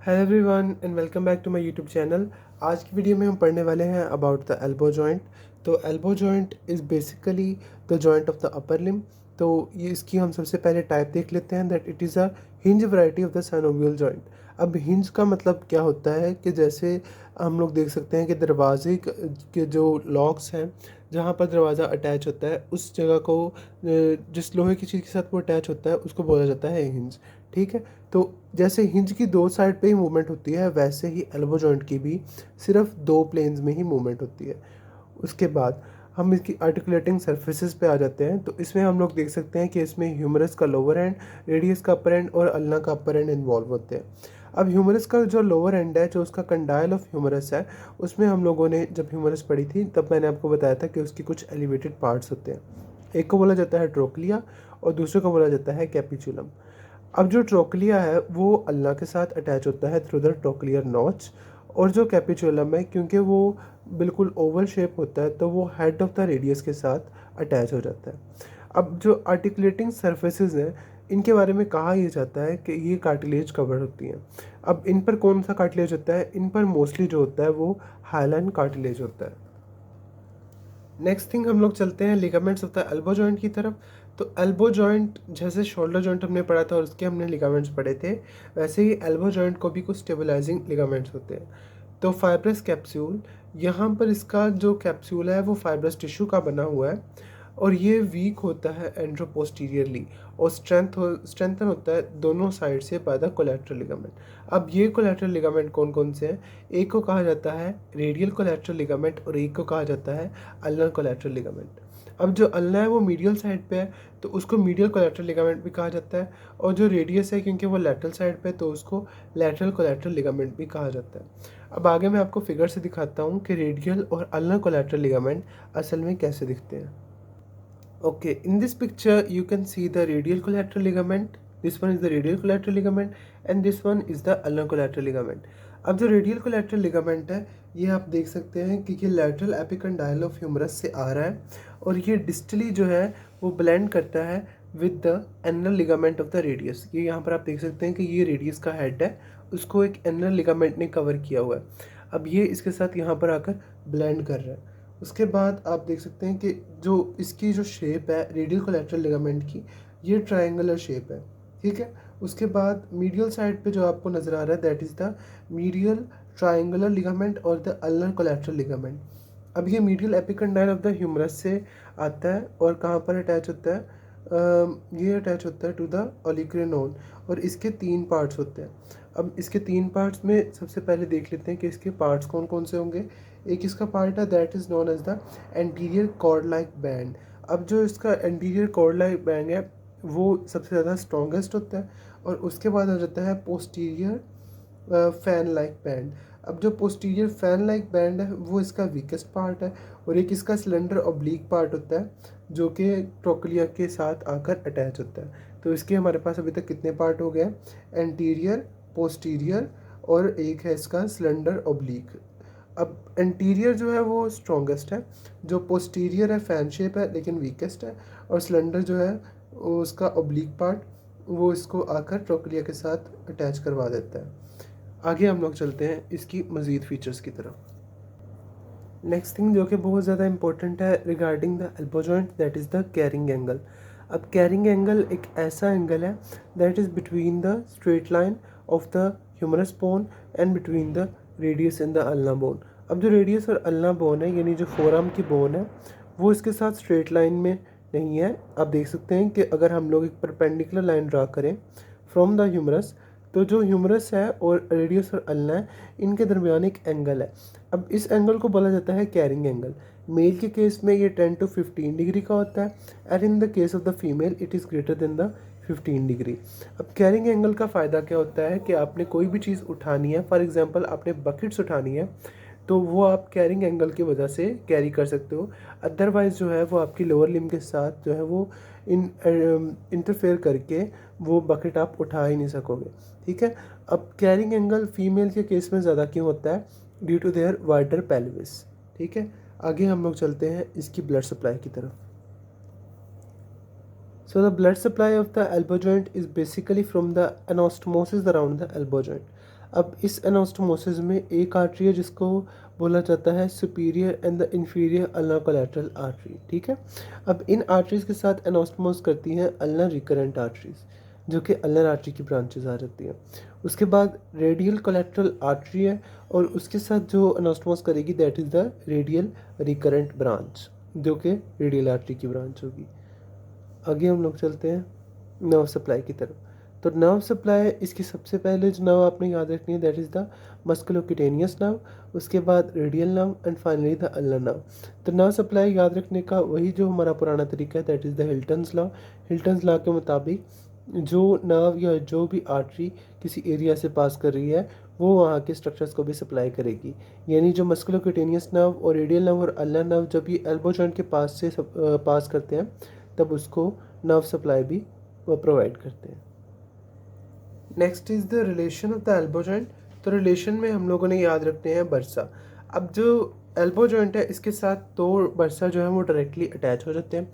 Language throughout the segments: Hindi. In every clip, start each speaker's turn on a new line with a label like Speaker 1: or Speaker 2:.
Speaker 1: Hello everyone and welcome back to my YouTube channel. आज की वीडियो में हम पढ़ने वाले हैं अबाउट द एल्बो जॉइंट। तो elbow joint is basically the joint of the upper limb. तो ये इसकी हम सबसे पहले टाइप देख लेते हैं that it is a hinge variety of the synovial joint. अब हिंज का मतलब क्या होता है कि जैसे हम लोग देख सकते हैं कि दरवाजे के जो लॉक्स हैं, जहाँ पर दरवाज़ा अटैच होता है उस जगह को जिस लोहे की चीज़ के साथ वो अटैच होता है उसको बोला जाता है हिंज। ठीक है। तो जैसे हिंज की दो साइड पे ही मूवमेंट होती है वैसे ही एल्बो जॉइंट की भी सिर्फ दो प्लेन्स में ही मूवमेंट होती है। उसके बाद हम इसकी आर्टिकुलेटिंग सर्फेसिस पे आ जाते हैं। तो इसमें हम लोग देख सकते हैं कि इसमें ह्यूमरस का लोअर एंड, रेडियस का अपर एंड और अल्ना का अपर एंड इन्वॉल्व होते हैं। अब ह्यूमरस का जो लोअर एंड है, जो उसका कंडाइल ऑफ ह्यूमरस है, उसमें हम लोगों ने जब ह्यूमरस पढ़ी थी तब मैंने आपको बताया था कि उसके कुछ एलिवेटेड पार्ट्स होते हैं। एक को बोला जाता है ट्रोक्लिया और दूसरे को बोला जाता है कैपिचुलम। अब जो ट्रोक्लिया है वो अल्ना के साथ अटैच होता है थ्रू द ट्रोक्लियर नॉच, और जो कैपिचुलम है क्योंकि वो बिल्कुल ओवल शेप होता है तो वो हेड ऑफ द रेडियस के साथ अटैच हो जाता है। अब जो आर्टिकुलेटिंग सर्फेसिस हैं इनके बारे में कहा यह जाता है कि ये कार्टिलेज कवर होती हैं। अब इन पर कौन सा कार्टिलेज होता है? इन पर मोस्टली जो होता है वो हाइलाइन कार्टिलेज होता है। नेक्स्ट थिंग हम लोग चलते हैं ligaments of the elbow joint की तरफ। तो एल्बो जॉइंट जैसे शोल्डर जॉइंट हमने पढ़ा था और उसके हमने लिगामेंट्स पढ़े थे, वैसे ही एल्बो जॉइंट को भी कुछ स्टेबलाइजिंग लिगामेंट्स होते हैं। तो फाइब्रस कैप्सूल, यहाँ पर इसका जो कैप्सूल है वो फाइब्रस टिश्यू का बना हुआ है और ये वीक होता है एंड्रोपोस्टीरियरली और स्ट्रेंथन होता है दोनों साइड से बाय द कोलैटरल लिगामेंट। अब ये कोलैटरल लिगामेंट कौन कौन से हैं? एक को कहा जाता है रेडियल कोलैटरल लिगामेंट और एक को कहा जाता है अल्नर कोलैटरल लिगामेंट। अब जो अल्ना है वो मीडियल साइड पे है तो उसको मीडियल कोलैटरल लिगामेंट भी कहा जाता है, और जो रेडियस है क्योंकि वो लैटरल साइड पे है तो उसको लैटरल कोलैटरल लिगामेंट भी कहा जाता है। अब आगे मैं आपको फिगर से दिखाता हूँ कि रेडियल और अल्नर कोलैटरल लिगामेंट असल में कैसे दिखते हैं। Okay, in this picture you can see the radial collateral ligament. This one is the radial collateral ligament and this one is the ulnar collateral ligament. अब जो रेडियल कोलैटरल लिगामेंट है ये आप देख सकते हैं कि ये लैटरल एपिकंडाइल ऑफ ह्यूमरस से आ रहा है और ये डिस्टली जो है वो ब्लेंड करता है with the anal ligament of the radius. ये यहाँ पर आप देख सकते हैं कि ये रेडियस का हेड है, उसको एक एनल लिगामेंट ने कवर किया हुआ है। अब ये इसके साथ यहाँ पर आकर ब्लेंड कर रहा है। उसके बाद आप देख सकते हैं कि जो इसकी जो शेप है रेडियल कोलैटरल लिगामेंट की, ये ट्रायंगुलर शेप है। ठीक है। उसके बाद मीडियल साइड पे जो आपको नज़र आ रहा है that is the medial triangular ligament और द अल्नर कोलैटरल लिगामेंट। अब ये medial epicondyle of the humerus से आता है और कहाँ पर अटैच होता है? ये अटैच होता है टू द ओलिक्रेनोन और इसके तीन पार्ट्स होते हैं। अब इसके तीन पार्ट्स में सबसे पहले देख लेते हैं कि इसके पार्ट्स कौन कौन से होंगे। एक इसका पार्ट है that is known as the anterior cord like band. अब जो इसका एंटीरियर कॉर्ड लाइक बैंड है वो सबसे ज़्यादा स्ट्रॉन्गेस्ट होता है और उसके बाद आ जाता है पोस्टीरियर फैन लाइक बैंड। अब जो पोस्टीरियर फैन लाइक बैंड है वो इसका वीकेस्ट पार्ट है और एक इसका सिलेंडर ऑब्लिक पार्ट होता है जो कि ट्रोक्लिया के साथ आकर अटैच होता है। तो इसके हमारे पास अभी तक कितने पार्ट हो गए? एंटीरियर, पोस्टीरियर और एक है इसका सिलेंडर ऑब्लिक। अब एंटीरियर जो है वो स्ट्रॉन्गेस्ट है, जो पोस्टीरियर है फैन शेप है लेकिन वीकेस्ट है, और सिलेंडर जो है वो उसका ऑब्लिक पार्ट वो इसको आकर ट्रोक्लिया के साथ अटैच करवा देता है। आगे हम लोग चलते हैं इसकी मज़ीद फीचर्स की तरफ। नेक्स्ट थिंग जो कि बहुत ज़्यादा इंपॉर्टेंट है regarding the elbow joint that is the carrying angle. अब कैरिंग एंगल एक ऐसा एंगल है that is between the straight line of the humerus bone and between the radius and the ulna bone. अब जो रेडियस और अल्ना बोन है यानी जो फोरआर्म की बोन है वो इसके साथ स्ट्रेट लाइन में नहीं है। आप देख सकते हैं कि अगर हम लोग एक परपेंडिकुलर लाइन ड्रा करें फ्रॉम द ह्यूमरस तो जो ह्यूमरस है और रेडियस और अल्ना है इनके दरमियान एक एंगल है। अब इस एंगल को बोला जाता है कैरिंग एंगल। मेल के केस में ये 10 to 15 डिग्री का होता है and in the case of the female it is greater than the 15 degree. अब कैरिंग एंगल का फ़ायदा क्या होता है कि आपने कोई भी चीज़ उठानी है, फॉर एग्जांपल आपने बकेट्स उठानी है तो वो आप कैरिंग एंगल की वजह से कैरी कर सकते हो। अदरवाइज़ जो है वो आपकी लोअर लिम्ब के साथ जो है वो इंटरफेयर करके वो बकेट आप उठा ही नहीं सकोगे। ठीक है। अब कैरिंग एंगल फीमेल के केस में ज़्यादा क्यों होता है? Due to their wider pelvis. ठीक है। आगे हम लोग चलते हैं इसकी ब्लड सप्लाई की तरफ। So the blood supply of the elbow joint is basically from the anastomosis around the elbow joint. अब इस एनास्टोमोसिस में एक आर्टरी है जिसको बोला जाता है superior and the inferior ulna collateral artery, ठीक है। अब इन आर्टरीज के साथ एनास्टोमोस करती हैं अल्ना रिकरेंट आर्टरीज, जो कि अल्नर आर्टरी की ब्रांचेस आ जाती हैं। उसके बाद रेडियल कोलैटरल आर्टरी है और उसके साथ जो एनास्टोमोस करेगी that is the radial recurrent branch, जो कि रेडियल आर्टरी की ब्रांच होगी। आगे हम लोग चलते हैं नर्व सप्लाई की तरफ। तो नर्व सप्लाई, इसकी सबसे पहले जो नर्व आपने याद रखनी है that is the musculocutaneous nerve, उसके बाद radial nerve and finally the ulnar nerve. तो नर्व सप्लाई याद रखने का वही जो हमारा पुराना तरीका है that is the Hilton's law. Hilton's law के मुताबिक जो नर्व या जो भी आर्टरी किसी एरिया से पास कर रही है वो वहाँ के स्ट्रक्चर्स को भी सप्लाई करेगी। यानी जो मस्कुलोक्यूटेनियस नर्व और रेडियल नर्व और अल्नर नर्व जब ये एल्बो जॉइंट के पास से पास करते हैं तब उसको नर्व सप्लाई भी प्रोवाइड करते हैं। Next is the relation of the elbow joint. तो रिलेशन में हम लोगों ने याद रखते हैं बर्सा। अब जो एल्बो जॉइंट है इसके साथ दो बर्सा जो है वो डायरेक्टली अटैच हो जाते हैं।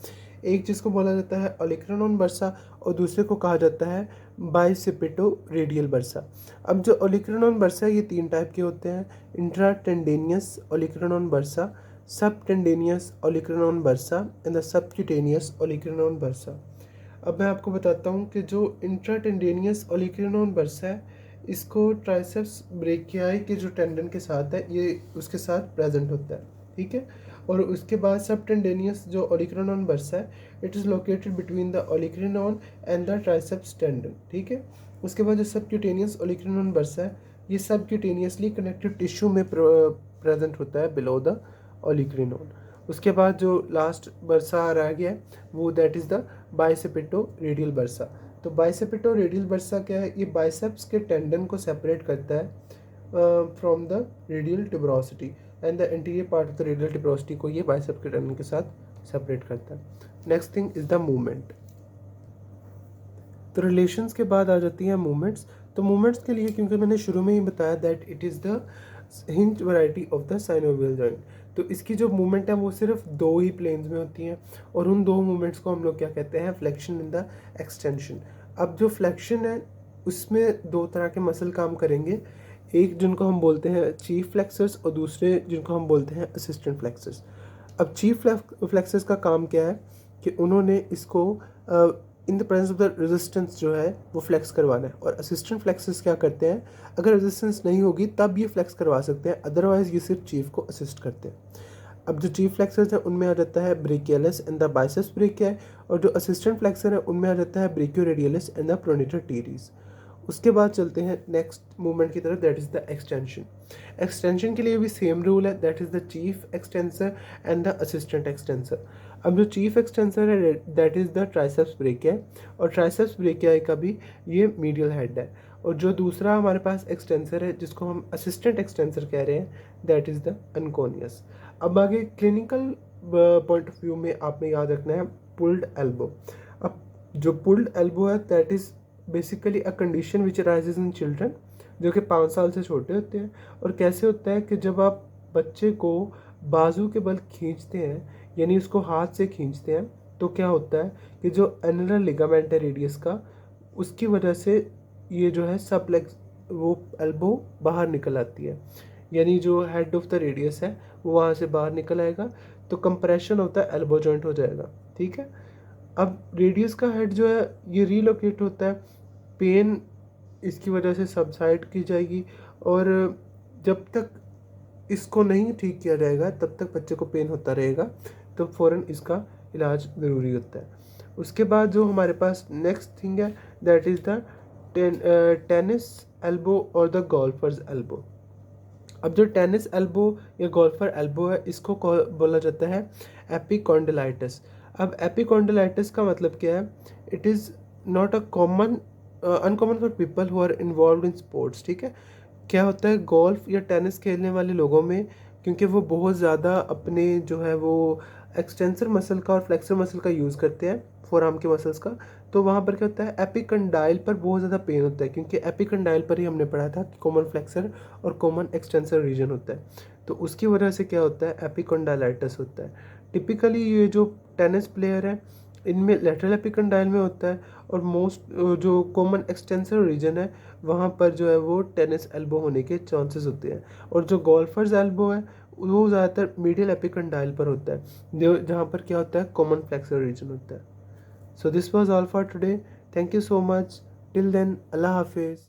Speaker 1: एक जिसको बोला जाता है ओलिक्रानोन बर्सा और दूसरे को कहा जाता है बाइसेपिटो रेडियल बर्सा। अब जो ओलिक्रानोन बर्सा ये 3 टाइप के होते हैं, intra tendinous olecranon bursa, sub tendinous olecranon bursa and the subcutaneous olecranon bursa. अब मैं आपको बताता हूँ कि जो इंट्राटेंडेनियस ओलिक्रानोन बर्सा है इसको ट्राइसेप्स ब्रेकियाई के जो टेंडन के साथ है ये उसके साथ प्रेजेंट होता है, ठीक है। और उसके बाद सब टेंडेनियस जो ओलिक्रानोन बर्सा है it is located between the olecranon and the triceps tendon, ठीक है। उसके बाद जो सबक्यूटेनियस ओलिक्रानोन बर्सा है ये सबक्यूटेनियसली कनेक्टेड टिश्यू में प्रेजेंट होता है बिलो द ओलिक्रानोन। उसके बाद जो लास्ट बर्सा रह गया है वो that is the bicipitoradial bursa. तो बाइसेपिटो रेडियल बर्सा क्या है, ये बाइसेप्स के टेंडन को सेपरेट करता है from the radial tuberosity and the interior part of the radial tuberosity को ये बाइसेप के टेंडन के साथ सेपरेट करता है। Next thing is the movement. तो रिलेशंस के बाद आ जाती हैं मूवमेंट्स। तो मूवमेंट्स के लिए क्योंकि मैंने शुरू में ही बताया that it is the hinge variety of the synovial joint, तो इसकी जो मूवमेंट है वो सिर्फ 2 ही प्लेन्स में होती हैं और उन 2 मूवमेंट्स को हम लोग क्या कहते हैं, फ्लेक्शन इन द एक्सटेंशन। अब जो फ्लेक्शन है उसमें 2 तरह के मसल काम करेंगे, एक जिनको हम बोलते हैं चीफ फ्लेक्सर्स और दूसरे जिनको हम बोलते हैं असिस्टेंट फ्लेक्सर्स। अब चीफ फ्लेक्सर्स का काम क्या है कि उन्होंने इसको in the presence of the resistance जो है वो फ्लेक्स करवाना है, और असिस्टेंट फ्लेक्सर्स क्या करते हैं, अगर रेजिस्टेंस नहीं होगी तब ये फ्लेक्स करवा सकते हैं, अदरवाइज ये सिर्फ चीफ को असिस्ट करते हैं। अब जो चीफ फ्लेक्सर्स हैं उनमें आ जाता है brachialis and the biceps brachii, और जो असिस्टेंट फ्लेक्सर है उनमें आ जाता है ब्रेकियोरेडियलिस एंड द प्रोनेटर टीरीज। उसके बाद चलते हैं नेक्स्ट मूवमेंट की तरफ that is the extension. Extension के लिए भी सेम रूल है, that is the chief extensor and the assistant extensor. अब जो चीफ एक्सटेंसर है that is the triceps brachii, और ट्राइसेप्स ब्रेकियाई का भी ये मीडियल हेड है। और जो दूसरा हमारे पास एक्सटेंसर है जिसको हम असिस्टेंट एक्सटेंसर कह रहे हैं दैट इज़ द अनकोनियस। अब आगे क्लिनिकल पॉइंट ऑफ व्यू में आपने याद रखना है पुल्ड एल्बो। अब जो पुल्ड एल्बो है that is basically a condition which arises in children, जो कि 5 साल से छोटे होते हैं। और कैसे होता है कि जब आप बच्चे को बाजू के बल खींचते हैं यानी उसको हाथ से खींचते हैं तो क्या होता है कि जो एनुलर लिगामेंट है रेडियस का उसकी वजह से ये जो है सबलेक्स वो एल्बो बाहर निकल आती है, यानी जो हेड ऑफ द रेडियस है वो वहाँ से बाहर निकल आएगा, तो compression of the elbow joint हो जाएगा, ठीक है। अब रेडियस का हेड जो है ये रीलोकेट होता है, पेन इसकी वजह से सबसाइड की जाएगी, और जब तक इसको नहीं ठीक किया जाएगा तब तक बच्चे को पेन होता रहेगा, तो फ़ौरन इसका इलाज ज़रूरी होता है। उसके बाद जो हमारे पास नेक्स्ट थिंग है that is the tennis elbow और द गोल्फर्स एल्बो। अब जो टेनिस एल्बो या गोल्फर एल्बो है इसको बोला जाता है एपिकॉन्डिलाइटिस। अब एपिकॉन्डिलाइटिस का मतलब क्या है, it is not a common uncommon for people who are involve in sports, ठीक है। क्या होता है गोल्फ या टेनिस खेलने वाले लोगों में क्योंकि वो बहुत ज़्यादा अपने जो है वो एक्सटेंसर मसल का और फ्लेक्सर मसल का यूज़ करते हैं, फोर आर्म के मसल्स का, तो वहाँ पर क्या होता है एपिकंडाइल पर बहुत ज़्यादा पेन होता है, क्योंकि एपिकंडाइल पर ही हमने पढ़ा था कि कॉमन फ्लेक्सर और कॉमन एक्सटेंसर रीजन होता है, तो उसकी वजह से क्या होता है एपिकंडाइलाइटिस होता है। टिपिकली ये जो टेनिस प्लेयर है इनमें लेटरल एपिकंडाइल में होता है, और मोस्ट जो कॉमन एक्सटेंसर रीजन है वहाँ पर जो है वो टेनिस एल्बो होने के चांसेस होते हैं। और जो गोल्फर्स एल्बो है वो ज़्यादातर मीडियल एपिकंडाइल पर होता है, जो जहाँ पर क्या होता है कॉमन फ्लेक्सर रीजन होता है। So this was all for today. Thank you so much. Till then, अल्लाह हाफिज़।